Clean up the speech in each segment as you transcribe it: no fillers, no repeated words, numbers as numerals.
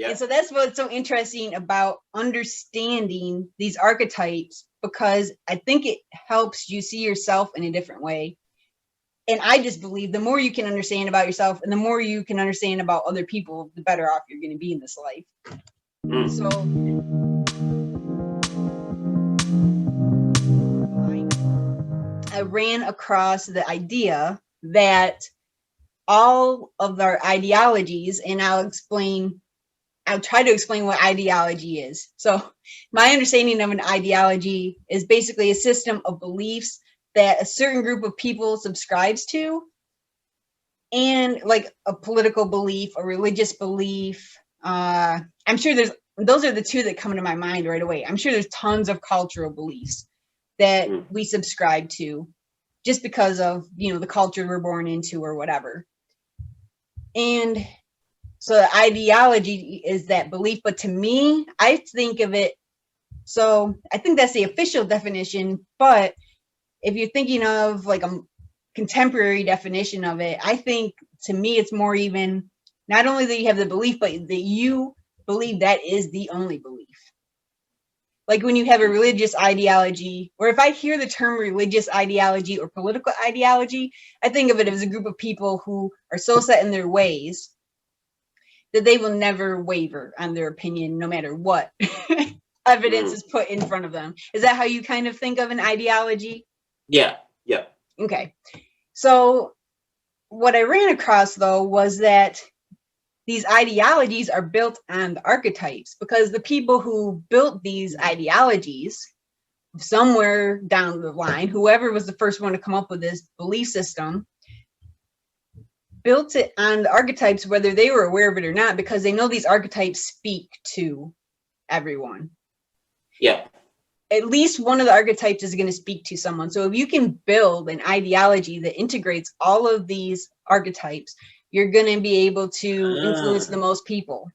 And so that's what's so interesting about understanding these archetypes, because I think it helps you see yourself in a different way. And I just believe the more you can understand about yourself and the more you can understand about other people, the better off you're going to be in this life. So I ran across the idea that all of our ideologies, and I'll try to explain what ideology is. So my understanding of an ideology is basically a system of beliefs that a certain group of people subscribes to, and like a political belief, a religious belief. I'm sure those are the two that come to my mind right away. I'm sure there's tons of cultural beliefs that we subscribe to just because of, the culture we're born into or whatever. And so the ideology is that belief, but to me, I think of it, so I think that's the official definition, but if you're thinking of like a contemporary definition of it, I think to me it's more even not only that you have the belief, but that you believe that is the only belief. Like when you have a religious ideology, or if I hear the term religious ideology or political ideology, I think of it as a group of people who are so set in their ways that they will never waver on their opinion no matter what evidence is put in front of them. Is that how you kind of think of an ideology? Yeah. Okay. So what I ran across, though, was that these ideologies are built on the archetypes, because the people who built these ideologies somewhere down the line, whoever was the first one to come up with this belief system, built it on the archetypes, whether they were aware of it or not, because they know these archetypes speak to everyone. Yeah. At least one of the archetypes is going to speak to someone. So if you can build an ideology that integrates all of these archetypes, you're going to be able to influence the most people.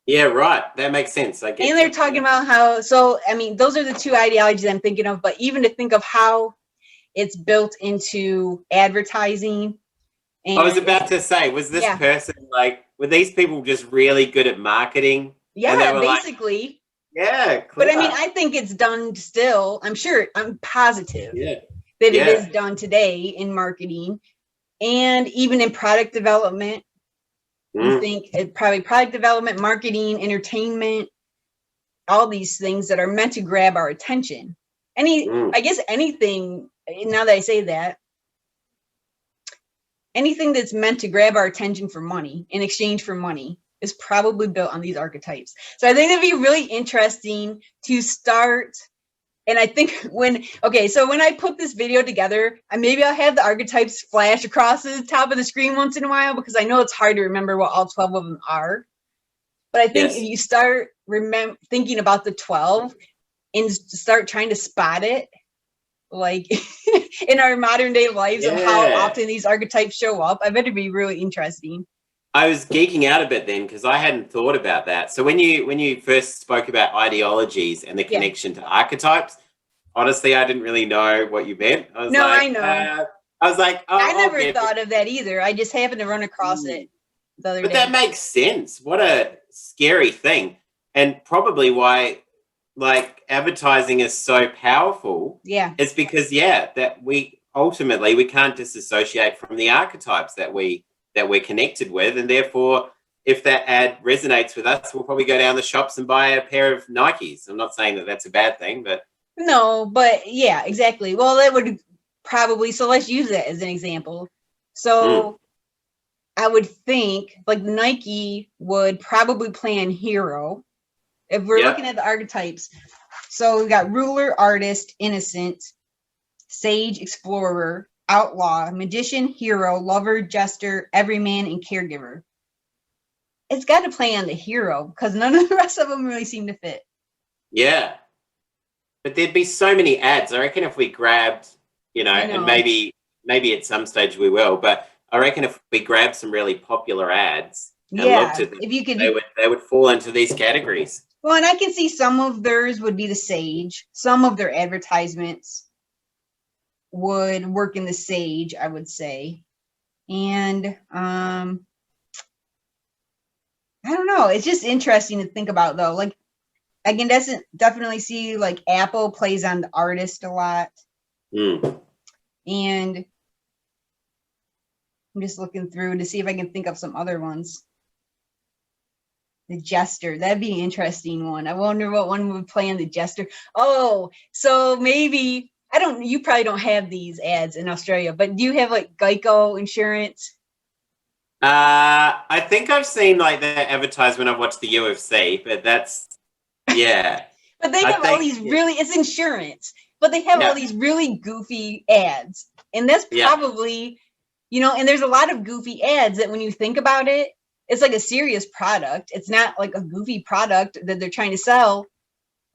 Yeah, right. That makes sense. And they're talking about how, so, I mean, those are the two ideologies I'm thinking of, but even to think of how it's built into advertising. I was about to say, was this person were these people just really good at marketing? Yeah, basically. Yeah, clever. But I mean, I think it's done still. I'm positive that it is done today in marketing and even in product development. I think it probably product development, marketing, entertainment, all these things that are meant to grab our attention. I guess anything, now that I say that, anything that's meant to grab our attention for money, in exchange for money, is probably built on these archetypes. So I think it'd be really interesting to start. And I think when I put this video together, maybe I'll have the archetypes flash across the top of the screen once in a while, because I know it's hard to remember what all 12 of them are. But I think if you start thinking about the 12 and start trying to spot it, like in our modern day lives of how often these archetypes show up, I bet it'd be really interesting. I was geeking out a bit then because I hadn't thought about that. So when you first spoke about ideologies and the connection to archetypes, honestly, I didn't really know what you meant. I know. I was like, I never thought of that either. I just happened to run across it the other day. But that makes sense. What a scary thing. And probably why advertising is so powerful. Yeah. It's because that we can't disassociate from the archetypes that we're connected with, and therefore if that ad resonates with us, we'll probably go down the shops and buy a pair of Nikes. I'm not saying that that's a bad thing, but no, but yeah, exactly. Well, that would probably, so let's use it as an example. So I would think like Nike would probably play on hero if we're looking at the archetypes. So we've got ruler, artist, innocent, sage, explorer, outlaw, magician, hero, lover, jester, everyman, and caregiver. It's got to play on the hero because none of the rest of them really seem to fit. Yeah. But there'd be so many ads. I reckon if we grabbed, and maybe at some stage we will, but I reckon if we grabbed some really popular ads and looked at them, if you could, they would fall into these categories. Well, and I can see some of theirs would be the sage. Some of their advertisements would work in the sage, I would say. And I don't know. It's just interesting to think about, though. Like, I can definitely see, like, Apple plays on the artist a lot. Mm. And I'm just looking through to see if I can think of some other ones. The Jester. That'd be an interesting one. I wonder what one would play on the Jester. Oh, so maybe, you probably don't have these ads in Australia, but do you have, like, Geico insurance? I think I've seen like the advertisement. I've watched the UFC, but that's yeah. But they have all these really, it's insurance, but they have all these really goofy ads. And that's probably, and there's a lot of goofy ads that when you think about it, it's like a serious product. It's not like a goofy product that they're trying to sell,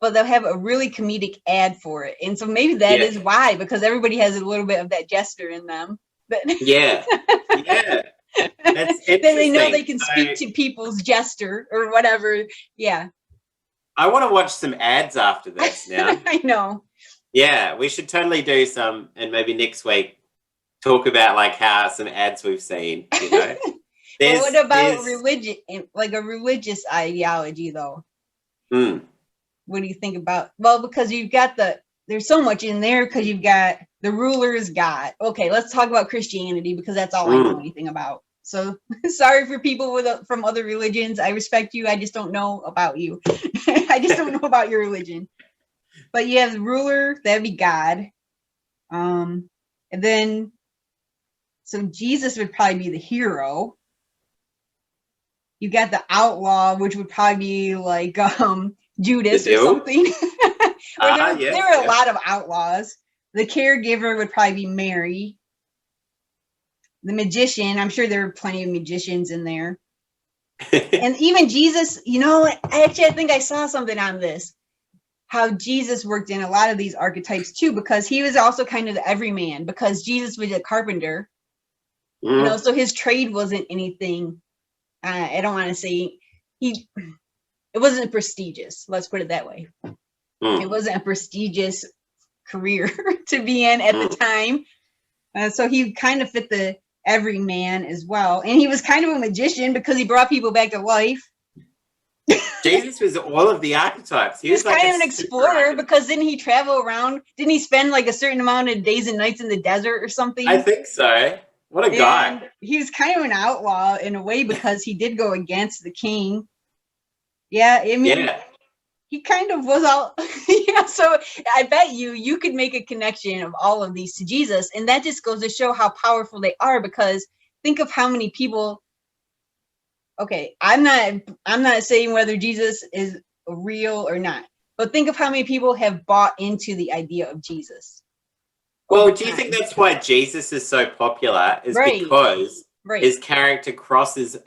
but they'll have a really comedic ad for it. And so maybe that is why, because everybody has a little bit of that jester in them. But yeah. That's interesting. They know they can speak to people's jester or whatever. Yeah. I want to watch some ads after this now. I know. Yeah, we should totally do some, and maybe next week talk about like how some ads we've seen. Well, what about religion, like a religious ideology, though? What do you think about? Well, because you've got there's so much in there because you've got the ruler is God. Okay, let's talk about Christianity because that's all I know anything about. So sorry for people from other religions. I respect you. I just don't know about you. I just don't know about your religion. But you have the ruler, that'd be God. And then, so Jesus would probably be the hero. You got the outlaw, which would probably be like Judas or something. There were a lot of outlaws. The caregiver would probably be Mary. The magician, I'm sure there are plenty of magicians in there. And even Jesus, I think I saw something on this, how Jesus worked in a lot of these archetypes too, because he was also kind of the everyman, because Jesus was a carpenter, so his trade wasn't anything, I don't want to say, it wasn't prestigious, let's put it that way. It wasn't a prestigious career to be in at the time. So he kind of fit the everyman as well. And he was kind of a magician because he brought people back to life. Jesus was all of the archetypes. He was like kind of an explorer because didn't he travel around? Didn't he spend like a certain amount of days and nights in the desert or something? I think so. What a guy. He was kind of an outlaw in a way because he did go against the king. Yeah, I mean, he kind of was all, so I bet you could make a connection of all of these to Jesus. And that just goes to show how powerful they are, because think of how many people, okay, I'm not saying whether Jesus is real or not, but think of how many people have bought into the idea of Jesus. Well, do you think that's why Jesus is so popular? Is because his character crosses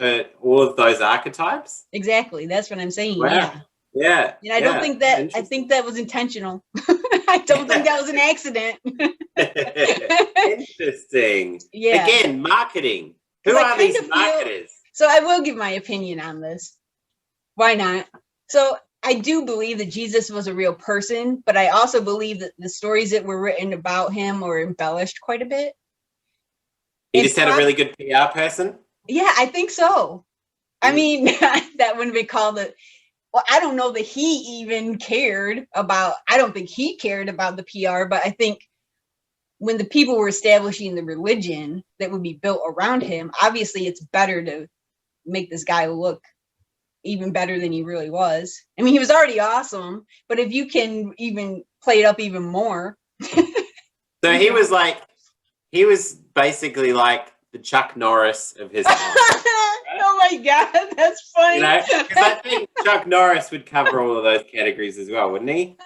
all of those archetypes? Exactly. That's what I'm saying. Wow. Yeah. And I don't think that, I think that was intentional. I don't think that was an accident. Interesting. Yeah. Again, marketing. Who are these marketers? So I will give my opinion on this. Why not? So I do believe that Jesus was a real person, but I also believe that the stories that were written about him were embellished quite a bit. He just had a really good PR person? Yeah, I think so. I mean, that wouldn't be called it. Well, I don't know that he even cared about, I don't think he cared about the PR, but I think when the people were establishing the religion that would be built around him, obviously it's better to make this guy look even better than he really was. I mean, he was already awesome, but if you can even play it up even more. So he was basically like the Chuck Norris of his time. Right? Oh my God, that's funny. Because I think Chuck Norris would cover all of those categories as well, wouldn't he?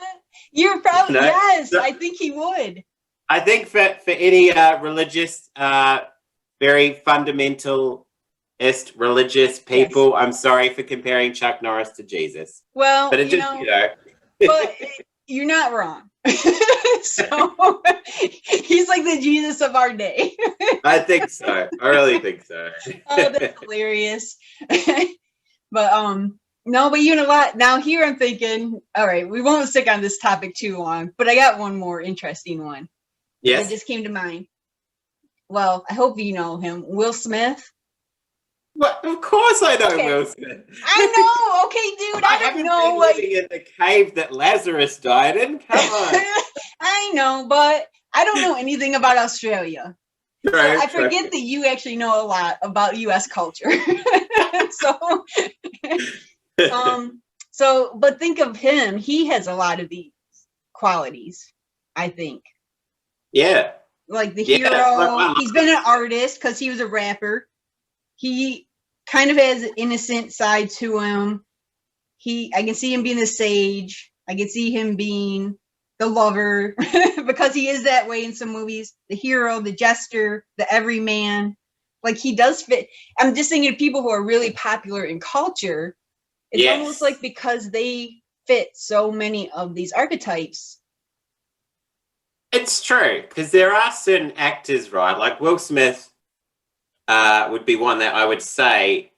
You're probably, yes, I think he would. I think for any religious, very fundamentalist religious people, I'm sorry for comparing Chuck Norris to Jesus. Well, but it but you're not wrong. So he's like the Jesus of our day. I think so. I really think so. Oh, that's hilarious. But no, but now here I'm thinking, all right, we won't stick on this topic too long, but I got one more interesting one. Yes. That just came to mind. Well, I hope you know him. Will Smith. What? Of course I know Okay. Will Smith. I know. Okay, dude. I don't haven't know. been Like, living in the cave that Lazarus died in. Come on. I know, but I don't know anything about Australia. True, So I true. forget that you actually know a lot about U.S. culture. But think of him. He has a lot of these qualities, I think. Yeah. Like the Yeah, hero. He's been an artist because he was a rapper. He kind of has an innocent side to him. I can see him being the sage. I can see him being the lover because he is that way in some movies. The hero, the jester, the everyman. Like he does fit. I'm just thinking of people who are really popular in culture. It's almost like because they fit so many of these archetypes. It's true, because there are certain actors, right? Like Will Smith would be one that I would say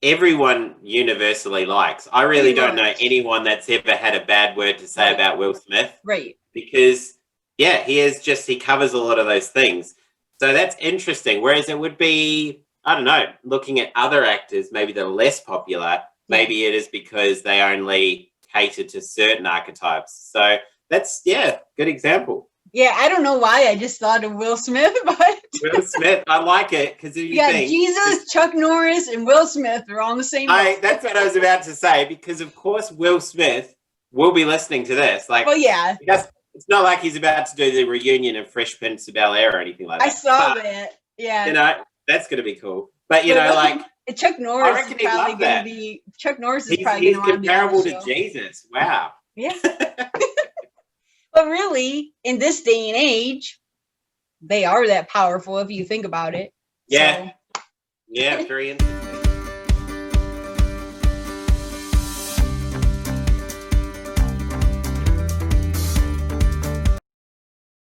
everyone universally likes. I really don't know anyone that's ever had a bad word to say about Will Smith. Right. Because, yeah, he covers a lot of those things. So that's interesting. Whereas it would be, I don't know, looking at other actors, maybe they're less popular. Maybe it is because they only cater to certain archetypes. So that's, good example. Yeah, I don't know why I just thought of Will Smith, but Will Smith, I like it because Jesus, Chuck Norris, and Will Smith are all on the same. That's what I was about to say, because of course Will Smith will be listening to this. Like, it's not like he's about to do the reunion of Fresh Prince of Bel-Air or anything like that. I saw that. Yeah, you know that's going to be cool. But you know, like Chuck Norris is probably going to be. Chuck Norris is probably going to want to be comparable to Jesus. Wow. Yeah. But really, in this day and age, they are that powerful if you think about it. Yeah. So. Yeah, very interesting.